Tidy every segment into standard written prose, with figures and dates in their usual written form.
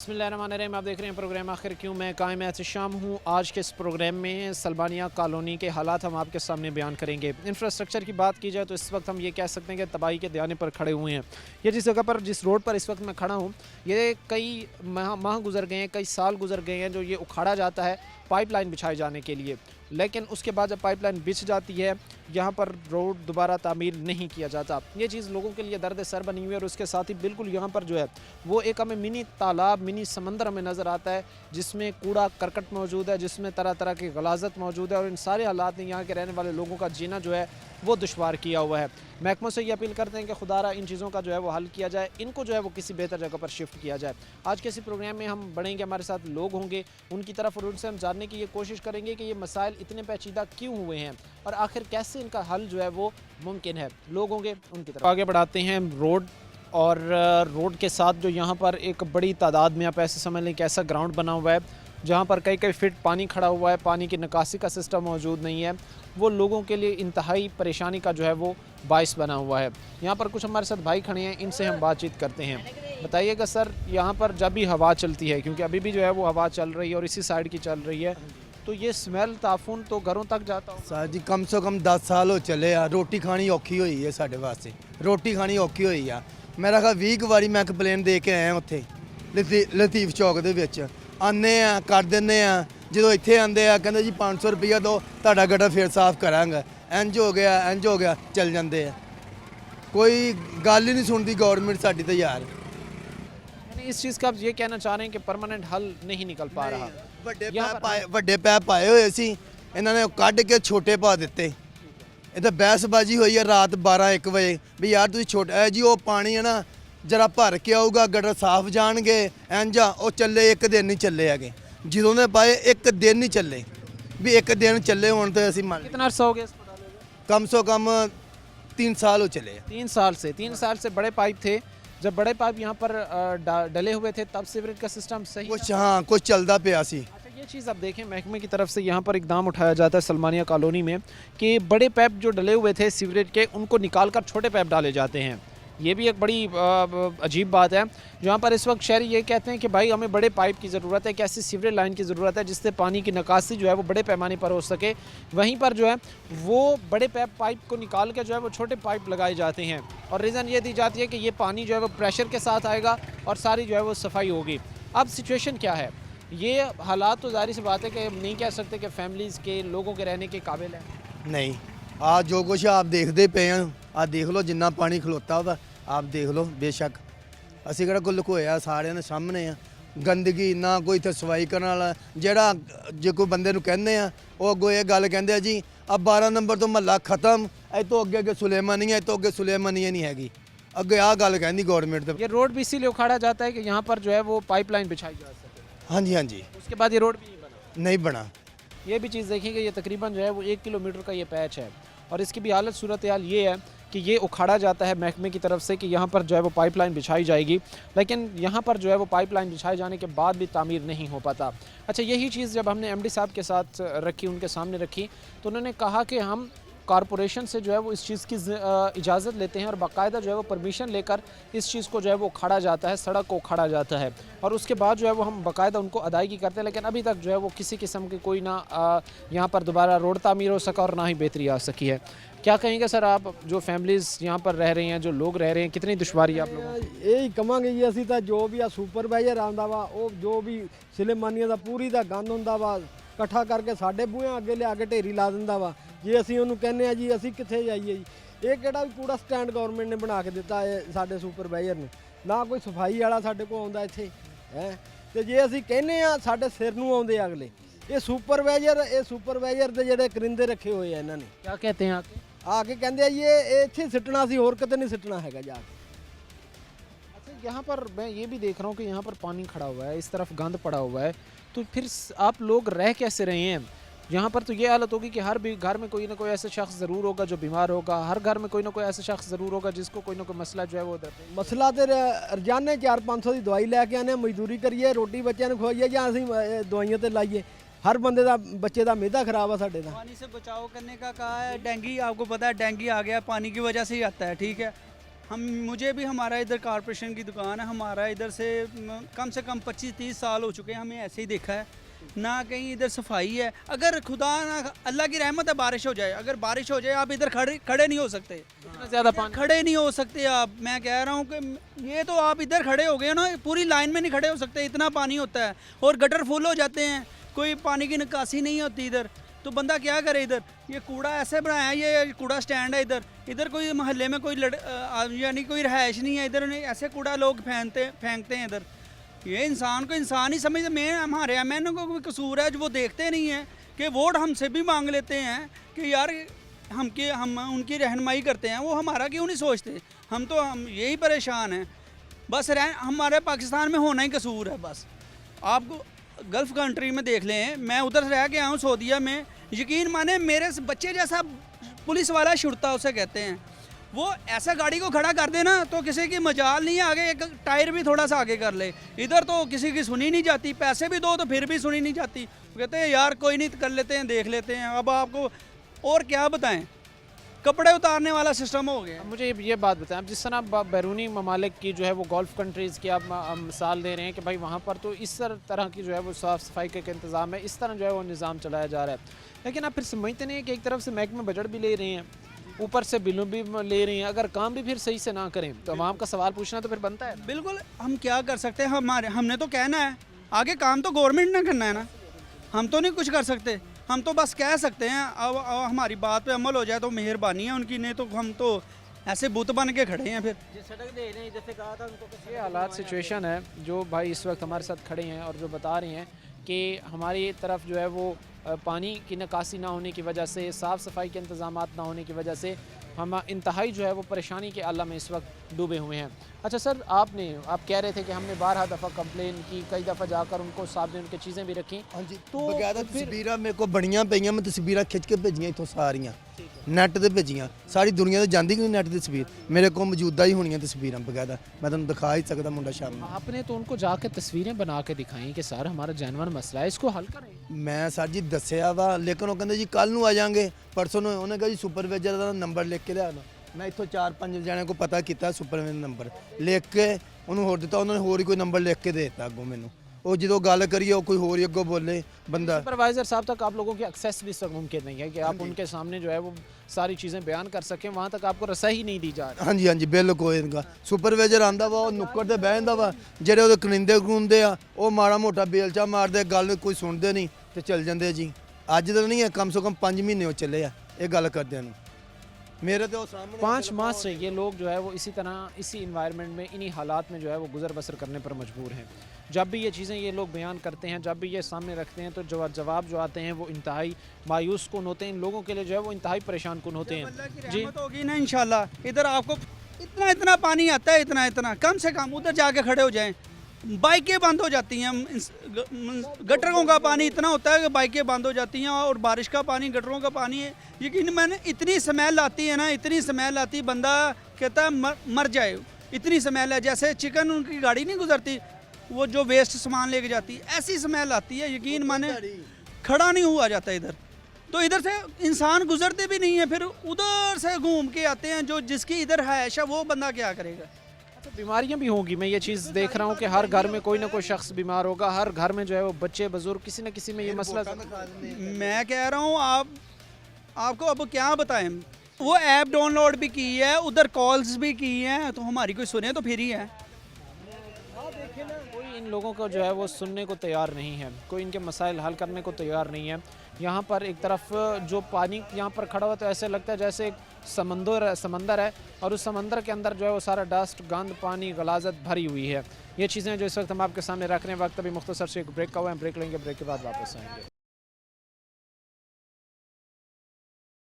बिस्मिल्लाहिर्रहमानिर्रहीम। आप देख रहे हैं प्रोग्राम आखिर क्यों। मैं कायम एहतशाम हूँ। आज के इस प्रोग्राम में सलमानिया कॉलोनी के हालात हम आपके सामने बयान करेंगे। इंफ्रास्ट्रक्चर की बात की जाए तो इस वक्त हम ये कह सकते हैं कि तबाही के दयाने पर खड़े हुए हैं। ये जिस जगह पर, जिस रोड पर इस वक्त मैं खड़ा हूँ, ये कई माह गुजर गए हैं, कई साल गुजर गए हैं जो ये उखाड़ा जाता है पाइपलाइन बिछाए जाने के लिए। लेकिन उसके बाद जब पाइपलाइन बिछ जाती है, यहाँ पर रोड दोबारा तामीर नहीं किया जाता। ये चीज़ लोगों के लिए दर्द सर बनी हुई है। और उसके साथ ही बिल्कुल यहाँ पर जो है वो एक हमें मिनी तालाब, मिनी समंदर हमें नज़र आता है, जिसमें कूड़ा करकट मौजूद है, जिसमें तरह तरह की गलाजत मौजूद है। और इन सारे हालात ने यहाँ के रहने वाले लोगों का जीना जो है वो दुश्वार किया हुआ है। महकमों से ये अपील करते हैं कि खुदारा इन चीज़ों का जो है वो हल किया जाए, इनको जो है वो किसी बेहतर जगह पर शिफ्ट किया जाए। आज के इसी प्रोग्राम में हम बढ़ेंगे, हमारे साथ लोग होंगे उनकी तरफ, और उनसे हम जानने की ये कोशिश करेंगे कि ये मसाइल इतने पेचीदा क्यों हुए हैं और आखिर कैसे इनका हल जो है वो मुमकिन है। लोग होंगे उनकी तरफ। आगे बढ़ाते हैं रोड, और रोड के साथ जो यहाँ पर एक बड़ी तादाद में, आप ऐसे समझ लें कि ऐसा ग्राउंड बना हुआ है जहाँ पर कई कई फीट पानी खड़ा हुआ है, पानी की निकासी का सिस्टम मौजूद नहीं है। वो लोगों के लिए इंतहाई परेशानी का जो है वो बाइस बना हुआ है। यहाँ पर कुछ हमारे साथ भाई खड़े हैं, इनसे हम बातचीत करते हैं। बताइएगा सर, यहाँ पर जब भी हवा चलती है, क्योंकि अभी भी जो है वो हवा चल रही है और इसी साइड की चल रही है, तो ये स्मेल ताफून तो घरों तक जाता हो? सर जी कम से कम 10 साल हो चले आ। रोटी खानी औखी होई है साडे वास्ते, रोटी खानी औखी होई आ। मेरा ख्याल 20 ਵਾਰੀ मैं ਕੰਪਲੇਨ ਦੇ ਕੇ ਆਇਆ ਉੱਥੇ ਲਤੀਫ ਚੌਕ ਦੇ ਵਿੱਚ। ਆਨੇ ਆ ਕਰ ਦਿੰਦੇ ਆ, ਜਦੋਂ ਇੱਥੇ ਆਂਦੇ ਆ ਕਹਿੰਦੇ ਜੀ 500 ਰੁਪਇਆ ਦਿਓ ਤੁਹਾਡਾ ਗਟਰ ਫੇਰ ਸਾਫ਼ ਕਰਾਂਗੇ। ਇੰਜ ਹੋ ਗਿਆ ਚੱਲ ਜਾਂਦੇ ਆ। ਕੋਈ ਗੱਲ ਹੀ ਨਹੀਂ ਸੁਣਦੀ ਗਵਰਨਮੈਂਟ ਸਾਡੀ ਤਾਂ ਯਾਰ। यानी इस चीज़ का आप ये कहना चाह रहे हैं कि परमानेंट हल नहीं निकल पा रहा। ਵੱਡੇ ਪੈਪ ਪਾਏ ਹੋਏ ਸੀ, ਇਹਨਾਂ ਨੇ ਕੱਢ ਕੇ ਛੋਟੇ ਪਾ ਦਿੱਤੇ। ਇਹ ਤਾਂ ਬਹਿਸਬਾਜ਼ੀ ਹੋਈ ਹੈ ਰਾਤ 12-1 ਵਜੇ ਵੀ ਯਾਰ ਤੁਸੀਂ ਛੋਟਾ ਜੀ ਉਹ ਪਾਣੀ ਹੈ ਨਾ ਜਰਾ ਭਰ ਕੇ ਆਊਗਾ, ਗਟਰ ਸਾਫ਼ ਜਾਣਗੇ। ਇੰਜ ਆ ਉਹ ਚੱਲੇ, ਇੱਕ ਦਿਨ ਨਹੀਂ ਚੱਲੇ ਹੈਗੇ। ਜਦੋਂ ਦੇ ਪਾਏ ਇੱਕ ਦਿਨ ਨਹੀਂ ਚੱਲੇ, ਵੀ ਇੱਕ ਦਿਨ ਚੱਲੇ ਹੋਣ ਤੇ ਅਸੀਂ ਮੰਨ कितना अर्सा हो गया इसको डाले हुए? कम से कम 3 साल हो चले। 3 साल से बड़े पाइप थे। जब बड़े पाइप यहाँ पर डले हुए थे तब सीवरेज का सिस्टम सही कुछ हाँ कुछ चलता पिया सी। अच्छा, ये चीज़ आप देखें, महकमे की तरफ से यहाँ पर इकदाम उठाया जाता है सलमानिया कॉलोनी में कि बड़े पाइप जो डले हुए थे सीवरेज के, उनको निकाल कर छोटे पाइप डाले जाते हैं। ये भी एक बड़ी अजीब बात है। जहाँ पर इस वक्त शहरी ये कहते हैं कि भाई हमें बड़े पाइप की ज़रूरत है, एक ऐसी सीवरेज लाइन की ज़रूरत है जिससे पानी की निकासी जो है वो बड़े पैमाने पर हो सके। वहीं पर जो है वो बड़े पाइप को निकाल के जो है वो छोटे पाइप लगाए जाते हैं, और रीज़न ये दी जाती है कि ये पानी जो है वो प्रेशर के साथ आएगा और सारी जो है वो सफाई होगी। अब सिचुएशन क्या है? ये हालात तो ज़ाहिर सी बात है कि हम नहीं कह सकते कि फैमिलीज़ के लोगों के रहने के काबिल है। नहीं आ जो कुछ आप देखते पे हैं, आ देख लो जिन्ना पानी खलोता वा, आप देख लो। बेशक ਅਸੀਂ ਕਿਹੜਾ ਕੋਈ ਲੁਕੋਇਆ, ਸਾਰਿਆਂ ਦੇ ਸਾਹਮਣੇ ਆ। ਗੰਦਗੀ ਨਾ ਕੋਈ ਇੱਥੇ ਸਫਾਈ ਕਰਨ ਵਾਲਾ, ਜਿਹੜਾ ਜੇ ਕੋਈ ਬੰਦੇ ਨੂੰ ਕਹਿੰਦੇ ਆ ਉਹ ਅੱਗੋਂ ਇਹ ਗੱਲ ਕਹਿੰਦੇ ਆ ਜੀ ਆ 12 ਨੰਬਰ ਤੋਂ ਮਹੱਲਾ ਖਤਮ, ਇਹ ਤੋਂ ਅੱਗੇ ਸੁਲੇਮਾਨੀਆ, ਇਹ ਤੋਂ ਅੱਗੇ ਸੁਲੇਮਾਨੀਆ ਨਹੀਂ ਹੈਗੀ। ਅੱਗੇ ਆ ਗੱਲ ਕਹਿੰਦੀ गवर्नमेंट ਤੇ। ये रोड भी इसीलिए उखाड़ा जाता है कि यहाँ पर जो है वो पाइपलाइन बिछाई जा सके। हाँ जी हाँ जी, उसके बाद ये रोड भी नहीं बना। नहीं बना। ये भी चीज़ देखिए कि ये तकरीबन जो है वो 1 किलोमीटर का ये पैच है, और इसकी भी हालत सूरत हाल ये है कि ये उखाड़ा जाता है महकमे की तरफ से कि यहाँ पर जो है वो पाइपलाइन बिछाई जाएगी, लेकिन यहाँ पर जो है वो पाइपलाइन बिछाए जाने के बाद भी तामीर नहीं हो पाता। अच्छा, यही चीज़ जब हमने एमडी साहब के साथ रखी, उनके सामने रखी, तो उन्होंने कहा कि हम कॉरपोरेशन से जो है वो इस चीज़ की इजाज़त लेते हैं और बाकायदा जो है वो परमिशन लेकर इस चीज़ को जो है वो उखाड़ा जाता है, सड़क को उखाड़ा जाता है, और उसके बाद जो है वो हम बाकायदा उनको अदायगी करते हैं। लेकिन अभी तक जो है वो किसी किस्म की कोई ना यहाँ पर दोबारा रोड तामीर हो सका और ना ही बेहतरी आ सकी है। क्या कहेंगे सर आप, जो फैमिलीज़ यहाँ पर रह रही हैं, जो लोग रह रहे हैं, कितनी दुश्वारी आप लोगों को? ਇਹ ਕਵਾਂਗੇ ਜੀ ਅਸੀਂ ਤਾਂ ਜੋ ਵੀ ਆ ਸੁਪਰਵਾਈਜ਼ਰ ਆਉਂਦਾ ਵਾ, ਉਹ ਜੋ ਵੀ ਸਿਲੇਮਾਨੀਆਂ ਦਾ ਪੂਰੀ ਦਾ ਗੰਦ ਹੁੰਦਾ ਵਾ ਇਕੱਠਾ ਕਰਕੇ ਸਾਡੇ ਬੂਹਿਆਂ ਅੱਗੇ ਲਿਆ ਕੇ ਢੇਰੀ ਲਾ ਦਿੰਦਾ ਵਾ। ਜੇ ਅਸੀਂ ਉਹਨੂੰ ਕਹਿੰਦੇ ਆ ਜੀ ਅਸੀਂ ਕਿੱਥੇ ਜਾਈਏ ਜੀ, ਇਹ ਕਿਹੜਾ ਵੀ ਕੂੜਾ ਸਟੈਂਡ ਗਵਰਨਮੈਂਟ ਨੇ ਬਣਾ ਕੇ ਦਿੱਤਾ ਹੈ ਸਾਡੇ ਸੁਪਰਵਾਈਜ਼ਰ ਨੂੰ, ਨਾ ਕੋਈ ਸਫਾਈ ਵਾਲਾ ਸਾਡੇ ਕੋਲ ਆਉਂਦਾ ਇੱਥੇ ਹੈ। ਤੇ ਜੇ ਅਸੀਂ ਕਹਿੰਦੇ ਆ ਸਾਡੇ ਸਿਰ ਨੂੰ ਆਉਂਦੇ ਅਗਲੇ। ਇਹ ਸੁਪਰਵਾਈਜ਼ਰ ਦੇ ਜਿਹੜੇ ਕਰਿੰਦੇ ਰੱਖੇ ਹੋਏ ਆ ਇਹਨਾਂ ਨੇ। क्या कहते हैं आके? ਆ ਕੇ ਕਹਿੰਦੇ ਆ ਜੀ ਇਹ ਇੱਥੇ ਸਿੱਟਣਾ ਸੀ, ਹੋਰ ਕਿਤੇ ਨਹੀਂ ਸਿੱਟਣਾ ਹੈਗਾ ਜਾ ਕੇ। अच्छा, यहाँ पर मैं ये भी देख रहा हूँ कि यहाँ पर पानी खड़ा हुआ है, इस तरफ गंद पड़ा हुआ है, तो फिर आप लोग रह कैसे रहे हैं? यहाँ पर तो ये हालत होगी कि हर भी घर में कोई ना कोई ऐसा शख्स ज़रूर होगा जो बीमार होगा, हर घर में कोई ना कोई ऐसा शख्स ज़रूर होगा जिसको कोई ना कोई मसला जो है वो ਮਸਲਾ ਤੇ ਰੋਜ਼ਾਨੇ 400-500 ਦੀ ਦਵਾਈ ਲੈ ਕੇ ਆਨੇ, ਮਜ਼ਦੂਰੀ ਕਰੀਏ, ਰੋਟੀ ਬੱਚਿਆਂ ਨੂੰ ਖਵਾਈਏ ਜਾਂ ਅਸੀਂ ਦਵਾਈਆਂ ਤੇ ਲਾਈਏ। हर बंदे का बच्चे का मेदा खराब है साढ़े। पानी से बचाव करने का कहा है। डेंगू आपको पता है, डेंगू आ गया पानी की वजह से ही आता है, ठीक है। मुझे भी हमारा इधर कॉरपोरेशन की दुकान है, हमारा इधर से कम 25-30 साल हो चुके हैं, हमें ऐसे ही देखा है ना कहीं इधर सफाई है। अगर खुदा ना अल्लाह की रहमत है बारिश हो जाए, अगर बारिश हो जाए आप इधर खड़े नहीं हो सकते, इतना ज़्यादा पानी। खड़े नहीं हो सकते आप। मैं कह रहा हूँ कि ये तो आप इधर खड़े हो गए ना, पूरी लाइन में नहीं खड़े हो सकते, इतना पानी होता है और गटर फुल हो जाते हैं, कोई पानी की निकासी नहीं होती इधर, तो बंदा क्या करे इधर। ये कूड़ा ऐसे बनाया है, ये कूड़ा स्टैंड है इधर कोई मोहल्ले में कोई यानी कोई रहायश नहीं है, इधर ऐसे कूड़ा लोग फेंकते हैं इधर। ये इंसान को इंसान ही समझते, मैं हमारे एमएनओ को कोई कसूर है जो वो देखते नहीं हैं कि वोट हमसे भी मांग लेते हैं कि यार हम उनकी रहनुमाई करते हैं, वो हमारा क्यों नहीं सोचते। हम यही परेशान हैं बस। हमारे पाकिस्तान में होना ही कसूर है बस। आपको गल्फ़ कंट्री में देख लें, मैं उधर से रह के आया हूँ सऊदीया में, यकीन माने मेरे बच्चे जैसा पुलिस वाला छुड़ता उसे कहते हैं, वो ऐसा गाड़ी को खड़ा कर देना तो किसी की मजाल नहीं है, आगे एक टायर भी थोड़ा सा आगे कर ले। इधर तो किसी की सुनी नहीं जाती, पैसे भी दो तो फिर भी सुनी नहीं जाती। कहते हैं यार कोई नहीं, कर लेते हैं, देख लेते हैं। अब आपको और क्या बताएं, कपड़े उतारने वाला सिस्टम हो गया। अब मुझे ये बात बताएं, अब जिस तरह बैरूनी ममालिक की जो है वो गल्फ़ कंट्रीज़ की आप मिसाल दे रहे हैं कि भाई वहाँ पर तो इस तरह की जो है वो साफ़ सफाई का इंतज़ाम है, इस तरह जो है वो निज़ाम चलाया जा रहा है, लेकिन आप फिर समझते नहीं कि एक तरफ से महकमे बजट भी ले रहे हैं, ऊपर से बिलों भी ले रहे हैं, अगर काम भी फिर सही से ना करें तो आवाम का सवाल पूछना तो फिर बनता है। बिल्कुल, हम क्या कर सकते हैं, हमने तो कहना है, आगे काम तो गवर्नमेंट ने करना है ना, हम तो नहीं कुछ कर सकते। हम तो बस कह सकते हैं अब हमारी बात पे अमल हो जाए तो मेहरबानी है उनकी, नहीं तो हम तो ऐसे बुत बन के खड़े हैं। फिर सड़क दे रहे हैं, जैसे कहा था उनको, ये हालात सिचुएशन है जो भाई इस वक्त हमारे साथ खड़े हैं और जो बता रहे हैं कि हमारी तरफ जो है वो पानी की निकासी ना होने की वजह से, साफ़ सफाई के इंतज़ाम ना होने की वजह से हम इंतहाई जो है वो परेशानी के आलम में इस वक्त डूबे हुए हैं। अच्छा सर, आप कह रहे थे कि हमने 12 दफ़ा कंप्लेन की, कई दफ़ा जाकर उनको साहब ने उनकी चीज़ें भी रखी। हाँ जी, तो बकायदा फिर- तस्वीरां मेरे को बड़ियां पईयां, मैं तस्वीरां खिंच के भेजियां इथों सारियां नैट ते भेजियां, सारी दुनिया ते जांदी कि नैट दी तस्वीर मेरे को मौजूदा ही होनियां तस्वीरां बकायदा, मैं तुहानूं दिखा ही सकदा मुंडा शाम नूं। आपने तो उनको जाकर तस्वीरें बना के दिखाई कि सर हमारा जानवर मसला है, इसको हल करें। मैं सर जी दस्सिया वा, लेकिन वो कहंदे जी कल नूं आ जाएंगे, परसों नूं उन्हें कहा जी सुपरवाइजर का नंबर लिख के लिया। मैं इत्थों 4-5 जणिਆਂ को पता किया सुपरवाइजर नंबर लिख के उन्होंने होर दिता, उन्होंने होर ही कोई नंबर लिख के दे दिता अगों मैनू। वो जो गल करिए वो कोई होर ही अगों बोले बंदा। सुपरवाइजर साहब तक आप लोगों की एक्सेस भी सब मुमकिन नहीं है कि आप उनके सामने जो है वो सारी चीज़ें बयान कर सकें, वहाँ तक आपको रसाई नहीं दी जा रही। हाँ जी हाँ जी बिल्कुल इनका सुपरवाइजर आंदा वा, नुक्कड़ ते बह जांदा वा, जेह्ड़े ओहदे कनिंदे कनुंदे आ वो माड़ा मोटा बेलचा मारदे, गल कोई सुनते नहीं ते चल जांदे जी। अज तो नहीं है, कम से कम 5 महीने हो चले आ ये गल करदे नूं। मेरे तो सामने 5 माह से ये लोग जो है वो इसी तरह, इसी इन्वायरमेंट में, इन्हीं हालात में जो है वो गुजर बसर करने पर मजबूर हैं। जब भी ये चीज़ें ये लोग बयान करते हैं, जब भी ये सामने रखते हैं, तो जवाब जो आते हैं वो इंतहाई मायूस कुन होते हैं, इन लोगों के लिए जो है वो इंतहाई परेशान कुन होते अल्लाह की हैं। जी, रहमत होगी ना इंशाल्लाह, इधर आपको इतना पानी आता है, इतना कम से कम उधर जाके खड़े हो जाएं, बाइकें बंद हो जाती हैं। गटरों का पानी इतना होता है कि बाइकें बंद हो जाती हैं, और बारिश का पानी, गटरों का पानी है, यकीन मैंने इतनी स्मेल आती है ना, इतनी स्मेल आती, बंदा कहता है मर जाए, इतनी स्मेल है। जैसे चिकन उनकी गाड़ी नहीं गुजरती, वो जो वेस्ट सामान लेके जाती है, ऐसी स्मेल आती है, यकीन माने खड़ा नहीं हुआ जाता इधर। तो इधर से इंसान गुजरते भी नहीं है, फिर उधर से घूम के आते हैं, जो जिसकी इधर हैश है वो बंदा क्या करेगा। तो बीमारियां भी होंगी। मैं ये चीज़ देख रहा हूँ कि हर घर में कोई ना कोई शख्स बीमार होगा, हर घर में जो है वो बच्चे बुजुर्ग किसी न किसी में ये मसला। मैं कह रहा हूँ आपको अब क्या बताएं, वो ऐप डाउनलोड भी की है, उधर कॉल्स भी की हैं, तो हमारी कोई सुने तो फिर ही है। कोई इन लोगों को जो है वो सुनने को तैयार नहीं है, कोई इनके मसाइल हल करने को तैयार नहीं है। यहाँ पर एक तरफ जो पानी यहाँ पर खड़ा हुआ, तो ऐसे लगता है जैसे एक समंदर है, और उस समंदर के अंदर जो है वो सारा डस्ट, गंद, पानी, गलाजत भरी हुई है। ये चीज़ें जो इस वक्त हम आपके सामने रख रहे हैं, वक्त अभी मुख्तसर से एक ब्रेक का हुआ है, ब्रेक लेंगे, ब्रेक के बाद वापस आएंगे।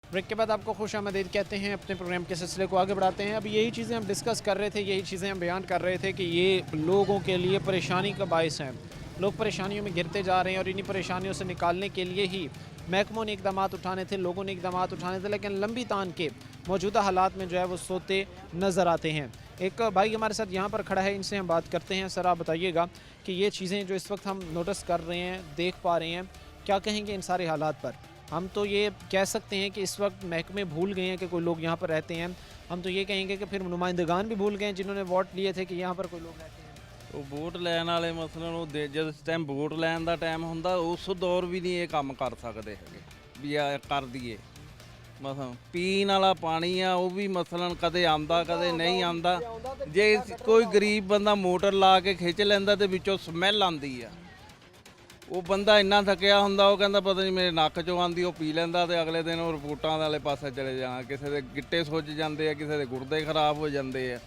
ब्रेक के बाद आपको खुश आमदीद कहते हैं, अपने प्रोग्राम के सिलसिले को आगे बढ़ाते हैं। अब यही चीज़ें हम डिस्कस कर रहे थे, यही चीज़ें हम बयान कर रहे थे कि ये लोगों के लिए परेशानी का बायस है, लोग परेशानियों में गिरते जा रहे हैं, और इन्हीं परेशानियों से निकालने के लिए ही महकमों ने इकदाम उठाने थे, लोगों ने इकदाम उठाने थे, लेकिन लंबी तान के मौजूदा हालात में जो है वो सोते नज़र आते हैं। एक भाई हमारे साथ यहाँ पर खड़ा है, इनसे हम बात करते हैं। सर, आप बताइएगा कि ये चीज़ें जो इस वक्त हम नोटिस कर रहे हैं, देख पा रहे हैं, क्या कहेंगे इन सारे हालात पर? हम तो ये कह सकते हैं कि इस वक्त महकमे भूल गए हैं कि कोई लोग यहाँ पर रहते हैं। हम तो ये कहेंगे कि फिर नुमाइंदगान भी भूल गए हैं जिन्होंने वोट लिए थे कि यहाँ पर कोई लोग रहते हैं। ਉਹ ਵੋਟ ਲੈਣ ਵਾਲੇ ਮਸਲਨ ਉਹ ਜਦ ਇਸ ਟਾਈਮ ਵੋਟ ਲੈਣ ਦਾ ਟਾਈਮ ਹੁੰਦਾ ਉਸ ਦੌਰ ਵੀ ਨਹੀਂ ਇਹ ਕੰਮ ਕਰ ਸਕਦੇ ਹੈਗੇ ਵੀ ਆ ਕਰ ਦਈਏ। ਮਸਲਨ ਪੀਣ ਵਾਲਾ ਪਾਣੀ ਆ ਉਹ ਵੀ ਮਸਲਨ ਕਦੇ ਆਉਂਦਾ ਕਦੇ ਨਹੀਂ ਆਉਂਦਾ। ਜੇ ਕੋਈ ਗਰੀਬ ਬੰਦਾ ਮੋਟਰ ਲਾ ਕੇ ਖਿੱਚ ਲੈਂਦਾ ਤੇ ਵਿੱਚੋਂ ਸਮੈਲ ਆਉਂਦੀ ਆ। ਉਹ ਬੰਦਾ ਇੰਨਾ ਥੱਕਿਆ ਹੁੰਦਾ ਉਹ ਕਹਿੰਦਾ ਪਤਾ ਨਹੀਂ ਮੇਰੇ ਨੱਕ 'ਚੋਂ ਆਉਂਦੀ, ਉਹ ਪੀ ਲੈਂਦਾ ਤੇ ਅਗਲੇ ਦਿਨ ਉਹ ਰਿਪੋਰਟਾਂ ਵਾਲੇ ਪਾਸੇ ਚਲੇ ਜਾਣਾ। ਕਿਸੇ ਦੇ ਗਿੱਟੇ ਸੁੱਜ ਜਾਂਦੇ ਆ, ਕਿਸੇ ਦੇ ਗੁਰਦੇ ਖਰਾਬ ਹੋ ਜਾਂਦੇ ਆ।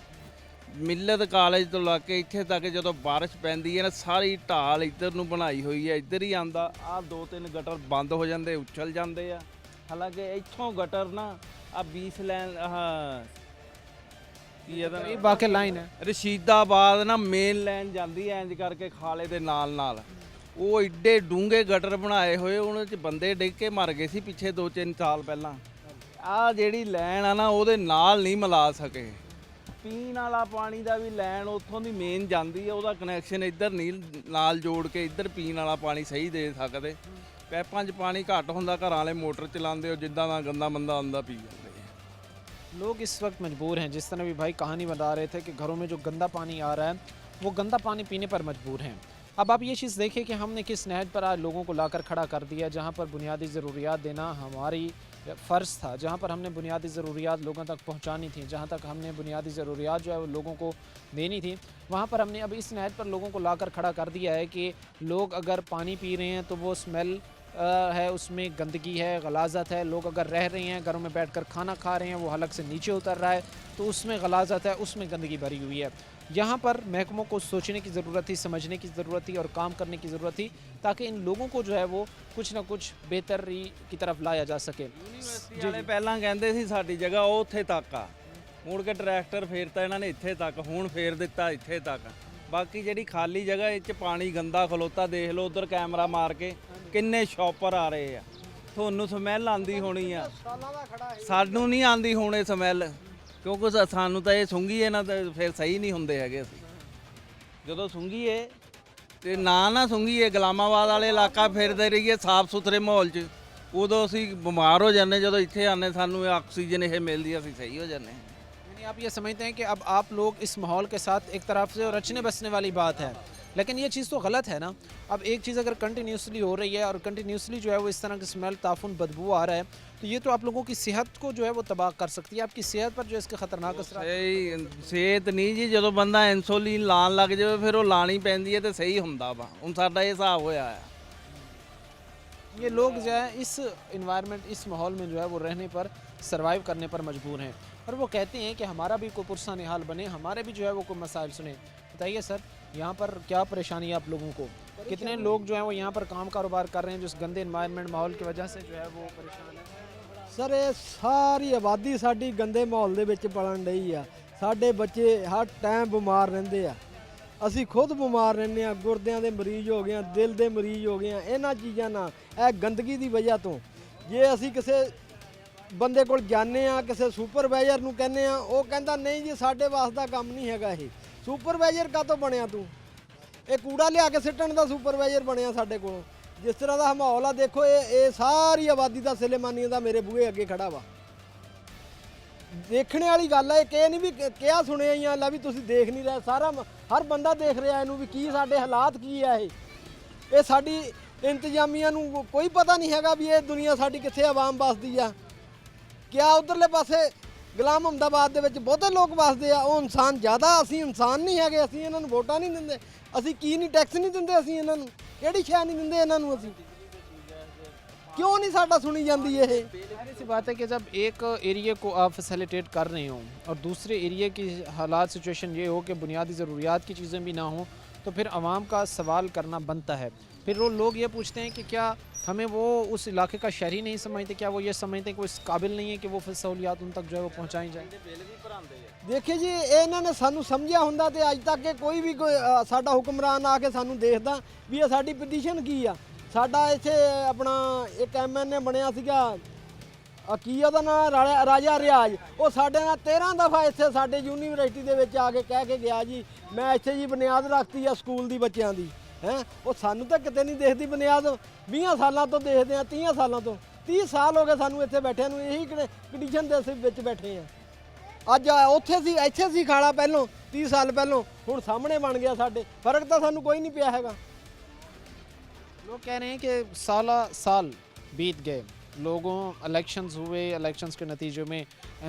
ਮਿਲਤ ਕਾਲਜ ਤੋਂ ਲਾ ਕੇ ਇੱਥੇ ਤੱਕ ਜਦੋਂ ਬਾਰਿਸ਼ ਪੈਂਦੀ ਹੈ ਨਾ ਸਾਰੀ ਢਾਲ ਇੱਧਰ ਨੂੰ ਬਣਾਈ ਹੋਈ ਹੈ, ਇੱਧਰ ਹੀ ਆਂਦਾ। ਆਹ 2-3 ਗਟਰ ਬੰਦ ਹੋ ਜਾਂਦੇ, ਉੱਛਲ ਜਾਂਦੇ ਆ। ਹਾਲਾਂਕਿ ਇੱਥੋਂ ਗਟਰ ਨਾ ਆ 20 ਲੈਨ ਆਹ ਕੀ ਇਹਦਾ ये वाकई लाइन है। ਰਸ਼ੀਦਾਬਾਦ ਨਾ ਮੇਨ ਲਾਈਨ ਜਾਂਦੀ ਐ ਇੰਜ ਕਰਕੇ ਖਾਲੇ ਦੇ ਨਾਲ ਨਾਲ। ਉਹ ਏਡੇ ਡੂੰਘੇ ਗਟਰ ਬਣਾਏ ਹੋਏ, ਉਹਨਾਂ 'ਚ ਬੰਦੇ ਡਿੱਗ ਕੇ ਮਰ ਗਏ ਸੀ ਪਿੱਛੇ 2-3 ਸਾਲ ਪਹਿਲਾਂ। ਆਹ ਜਿਹੜੀ ਲਾਈਨ ਆ ਨਾ ਉਹਦੇ ਨਾਲ ਨਹੀਂ ਮਿਲਾ ਸਕੇ। ਪੀਣ ਵਾਲਾ ਪਾਣੀ ਦਾ ਵੀ ਲਾਈਨ ਉੱਥੋਂ ਦੀ ਮੇਨ ਜਾਂਦੀ ਹੈ, ਉਹਦਾ ਕਨੈਕਸ਼ਨ ਇੱਧਰ ਨਹੀਂ ਨਾਲ ਜੋੜ ਕੇ ਇੱਧਰ ਪੀਣ ਵਾਲਾ ਪਾਣੀ ਸਹੀ ਦੇ ਸਕਦੇ। ਪੈਪਾਂ 'ਚ ਪਾਣੀ ਘੱਟ ਹੁੰਦਾ, ਘਰਾਂ ਵਾਲੇ ਮੋਟਰ ਚਲਾਉਂਦੇ ਹੋ, ਜਿੱਦਾਂ ਦਾ ਗੰਦਾ ਮੰਦਾ ਆਉਂਦਾ ਪੀ ਜਾਂਦੇ। लोग इस वक्त मजबूर हैं, जिस तरह भी भाई कहानी बता रहे थे कि घरों में जो गंदा पानी आ रहा है वो गंदा पानी पीने पर मजबूर हैं। अब आप ये चीज़ देखिए कि हमने किस नहज पर आज लोगों को लाकर खड़ा कर दिया, जहाँ पर बुनियादी ज़रूरियात देना हमारी फ़र्ज़ था, जहाँ पर हमने बुनियादी ज़रूरियात लोगों तक पहुँचानी थी, जहाँ तक हमने बुनियादी ज़रूरियात जो है वो लोगों को देनी थी, वहाँ पर हमने अब इस नहज पर लोगों को लाकर खड़ा कर दिया है कि लोग अगर पानी पी रहे हैं तो वो स्मेल है, उसमें गंदगी है, गलाजत है। लोग अगर रह रहे हैं घरों में बैठकर खाना खा रहे हैं, वो हलक से नीचे उतर रहा है तो उसमें गलाजत है, उसमें गंदगी भरी हुई है। यहाँ पर महकमों को सोचने की ज़रूरत थी, समझने की ज़रूरत थी और काम करने की ज़रूरत थी ताकि इन लोगों को जो है वो कुछ ना कुछ बेहतरी की तरफ लाया जा सके। ਯੂਨੀਵਰਸਿਟੀ ਵਾਲੇ ਪਹਿਲਾਂ ਕਹਿੰਦੇ ਸੀ ਸਾਡੀ ਜਗ੍ਹਾ ਉਹ ਉੱਥੇ ਤੱਕ ਆ, ਮੁੜ ਕੇ ਟਰੈਕਟਰ ਫੇਰਤਾ ਇਹਨਾਂ ਨੇ ਇੱਥੇ ਤੱਕ, ਹੁਣ ਫੇਰ ਦਿੱਤਾ ਇੱਥੇ ਤੱਕ। ਬਾਕੀ ਜਿਹੜੀ ਖਾਲੀ ਜਗ੍ਹਾ ਇਹ 'ਚ ਪਾਣੀ ਗੰਦਾ ਖਲੋਤਾ ਦੇਖ ਲਓ, ਉਧਰ ਕੈਮਰਾ ਮਾਰ ਕੇ ਕਿੰਨੇ ਸ਼ੌਪਰ ਆ ਰਹੇ ਆ। ਤੁਹਾਨੂੰ ਸਮੈਲ ਆਂਦੀ ਹੋਣੀ ਆ, ਸਾਨੂੰ ਨਹੀਂ ਆਂਦੀ ਹੁਣ ਇਹ ਸਮੈਲ, ਕਿਉਂਕਿ ਸਾਨੂੰ ਤਾਂ ਇਹ ਸੁੰਘੀਏ ਨਾ ਤਾਂ ਫਿਰ ਸਹੀ ਨਹੀਂ ਹੁੰਦੇ ਹੈਗੇ। ਅਸੀਂ ਜਦੋਂ ਸੁੰਘੀਏ ਤੇ ਨਾ ਸੁੰਘੀਏ, ਗੁਲਾਮਾਬਾਦ ਵਾਲੇ ਇਲਾਕਾ ਫਿਰਦੇ ਰਹੀਏ ਸਾਫ਼ ਸੁਥਰੇ ਮਾਹੌਲ 'ਚ, ਉਦੋਂ ਅਸੀਂ ਬਿਮਾਰ ਹੋ ਜਾਂਦੇ। ਜਦੋਂ ਇੱਥੇ ਆਨੇ ਸਾਨੂੰ ਇਹ ਆਕਸੀਜਨ ਇਹ ਮਿਲਦੀ, ਅਸੀਂ ਸਹੀ ਹੋ ਜਾਂਦੇ। यानी आप ये समझते हैं कि अब आप लोग इस माहौल के साथ एक तरफ से रचने बसने वाली बात है, लेकिन ये चीज़ तो गलत है ना। अब एक चीज़ अगर कंटिन्यूसली हो रही है और कंटिन्यूसली जो है वो इस तरह की स्मेल ताफुन बदबू आ रहा है तो ये तो आप लोगों की सेहत को जो है वो तबाह कर सकती है, आपकी सेहत पर जो इसके ख़तरनाक असर। ਸਹੀ ਸਿਹਤ ਨਹੀਂ ਜੀ, ਜਦੋਂ ਬੰਦਾ ਇਨਸੂਲਿਨ ਲਾਣ ਲੱਗ ਜਾਵੇ ਫਿਰ ਉਹ ਲਾਣੀ ਪੈਂਦੀ ਹੈ ਤੇ ਸਹੀ ਹੁੰਦਾ ਵਾ। ਹੁਣ ਸਾਡਾ ਇਹ ਹਿਸਾਬ होया है। ये लोग जो है इस इन्वायरमेंट, इस माहौल में जो है वो रहने पर, सर्वाइव करने पर मजबूर हैं और वो कहते हैं कि हमारा भी कोई पुरसान हाल बने, हमारे भी जो है वो कोई मसाइल सुने। बताइए सर, यहाँ पर क्या परेशानी है आप लोगों को? कितने लोग जो हैं वो यहाँ पर काम कारोबार कर रहे हैं जो इस गंदे इन्वायरमेंट माहौल की वजह से जो है वो परेशान है? ਸਰ ਇਹ ਸਾਰੀ ਆਬਾਦੀ ਸਾਡੀ ਗੰਦੇ ਮਾਹੌਲ ਦੇ ਵਿੱਚ ਪਲਣ ਰਹੀ ਆ। ਸਾਡੇ ਬੱਚੇ ਹਰ ਟਾਈਮ ਬਿਮਾਰ ਰਹਿੰਦੇ ਆ, ਅਸੀਂ ਖੁਦ ਬਿਮਾਰ ਰਹਿੰਦੇ ਆ, ਗੁਰਦਿਆਂ ਦੇ ਮਰੀਜ਼ ਹੋ ਗਏ ਆ, ਦਿਲ ਦੇ ਮਰੀਜ਼ ਹੋ ਗਏ ਆ, ਇਹਨਾਂ ਚੀਜ਼ਾਂ ਨਾਲ, ਇਹ ਗੰਦਗੀ ਦੀ ਵਜ੍ਹਾ ਤੋਂ। ਜੇ ਅਸੀਂ ਕਿਸੇ ਬੰਦੇ ਕੋਲ ਜਾਂਦੇ ਆ, ਕਿਸੇ ਸੁਪਰਵਾਈਜ਼ਰ ਨੂੰ ਕਹਿੰਦੇ ਆ, ਉਹ ਕਹਿੰਦਾ ਨਹੀਂ ਜੀ ਸਾਡੇ ਵਾਸ ਦਾ ਕੰਮ ਨਹੀਂ ਹੈਗਾ ਇਹ। ਸੁਪਰਵਾਈਜ਼ਰ ਕਾਹਤੋਂ ਬਣਿਆ ਤੂੰ? ਇਹ ਕੂੜਾ ਲਿਆ ਕੇ ਸਿੱਟਣ ਦਾ ਸੁਪਰਵਾਈਜ਼ਰ ਬਣਿਆ ਸਾਡੇ ਕੋਲੋਂ। ਜਿਸ ਤਰ੍ਹਾਂ ਦਾ ਮਾਹੌਲ ਆ ਦੇਖੋ, ਇਹ ਸਾਰੀ ਆਬਾਦੀ ਦਾ ਸਿਲੇਮਾਨੀਆਂ ਦਾ ਮੇਰੇ ਬੂਹੇ ਅੱਗੇ ਖੜਾ ਵਾ। ਦੇਖਣੇ ਵਾਲੀ ਗੱਲ ਹੈ, ਇਹ ਨਹੀਂ ਵੀ ਕਿਹਾ ਸੁਣਿਆ ਹੀ ਆ ਲੈ ਵੀ ਤੁਸੀਂ ਦੇਖ ਨਹੀਂ ਰਹੇ, ਸਾਰਾ ਹਰ ਬੰਦਾ ਦੇਖ ਰਿਹਾ ਇਹਨੂੰ ਵੀ ਕੀ ਸਾਡੇ ਹਾਲਾਤ ਕੀ ਆ। ਇਹ ਸਾਡੀ ਇੰਤਜ਼ਾਮੀਆਂ ਨੂੰ ਕੋਈ ਪਤਾ ਨਹੀਂ ਹੈਗਾ ਵੀ ਇਹ ਦੁਨੀਆ ਸਾਡੀ ਕਿੱਥੇ ਆਵਾਮ ਵੱਸਦੀ ਆ। ਕਿਆ ਉਧਰਲੇ ਪਾਸੇ ਗੁਲਾਮ ਅਹਿਮਦਾਬਾਦ ਦੇ ਵਿੱਚ ਬਹੁਤੇ ਲੋਕ ਵੱਸਦੇ ਆ, ਉਹ ਇਨਸਾਨ ਜ਼ਿਆਦਾ, ਅਸੀਂ ਇਨਸਾਨ ਨਹੀਂ ਹੈਗੇ, ਅਸੀਂ ਇਹਨਾਂ ਨੂੰ ਵੋਟਾਂ ਨਹੀਂ ਦਿੰਦੇ, ਅਸੀਂ ਕੀ ਨਹੀਂ ਟੈਕਸ ਨਹੀਂ ਦਿੰਦੇ, ਅਸੀਂ ਇਹਨਾਂ ਨੂੰ ਕਿਹੜੀ ਸ਼ੈ नहीं ਦਿੰਦੇ ਇਹਨਾਂ ਨੂੰ, ਅਸੀਂ क्यों नहीं साडा सुनी जाती है। जाहिर सी बात है कि जब एक एरिया को आप फैसिलिटेट कर रहे हो और दूसरे एरिया की हालात सिचुएशन ये हो कि बुनियादी ज़रूरियात की चीज़ें भी ना हो तो फिर आवाम का सवाल करना बनता है। फिर वो लोग ये पूछते हैं कि क्या हमें वो उस इलाके का शहरी नहीं समझते, क्या वो ये समझते हैं कि वो इस काबिल नहीं है कि वो सहूलियात उन तक जो है वो पहुँचाई जाए। देखिए जी, ਇਹਨਾਂ ਨੇ ਸਾਨੂੰ ਸਮਝਿਆ ਹੁੰਦਾ ਤੇ ਅੱਜ ਤੱਕ ਕੋਈ ਵੀ ਸਾਡਾ ਹੁਕਮਰਾਨ ਆ ਕੇ ਸਾਨੂੰ ਦੇਖਦਾ ਵੀ ਇਹ ਸਾਡੀ ਪੋਜੀਸ਼ਨ ਕੀ ਆ। ਸਾਡਾ ਇੱਥੇ ਆਪਣਾ ਇੱਕ ਐਮਐਨਏ ਬਣਿਆ ਸੀਗਾ, ਕੀ ਉਹਦਾ ਨਾਂ, ਰਾਜਾ ਰਿਆਜ਼, ਉਹ ਸਾਡੇ ਨਾਲ 13 ਦਫਾ ਇੱਥੇ ਸਾਡੇ ਯੂਨੀਵਰਸਿਟੀ ਦੇ ਵਿੱਚ ਆ ਕੇ ਕਹਿ ਕੇ ਗਿਆ ਜੀ ਮੈਂ ਇੱਥੇ ਜੀ ਬੁਨਿਆਦ ਰੱਖਤੀ ਆ ਸਕੂਲ ਦੀ ਬੱਚਿਆਂ ਦੀ। ਉਹ ਸਾਨੂੰ ਤਾਂ ਕਿਤੇ ਨਹੀਂ ਦੇਖਦੀ ਬੁਨਿਆਦ, 20 ਸਾਲਾਂ ਤੋਂ ਦੇਖਦੇ ਆ, 30 ਸਾਲਾਂ ਤੋਂ, 30 ਸਾਲ ਹੋ ਗਏ ਸਾਨੂੰ ਇੱਥੇ ਬੈਠਿਆਂ ਨੂੰ, ਇਹੀ ਕੰਡੀਸ਼ਨ ਦੇ ਅਸੀਂ ਵਿੱਚ ਬੈਠੇ ਆ। ਅੱਜ ਉੱਥੇ ਸੀ ਇੱਥੇ ਸੀ ਖਾਲਾ ਪਹਿਲੋਂ 30 ਸਾਲ ਪਹਿਲੋਂ, ਹੁਣ ਸਾਹਮਣੇ बन गया साडे, फर्क तो सानू कोई नहीं पिया हैगा। लोग कह रहे हैं कि साल बीत गए, लोगों इलेक्शंस हुए, इलेक्शंस के नतीजे में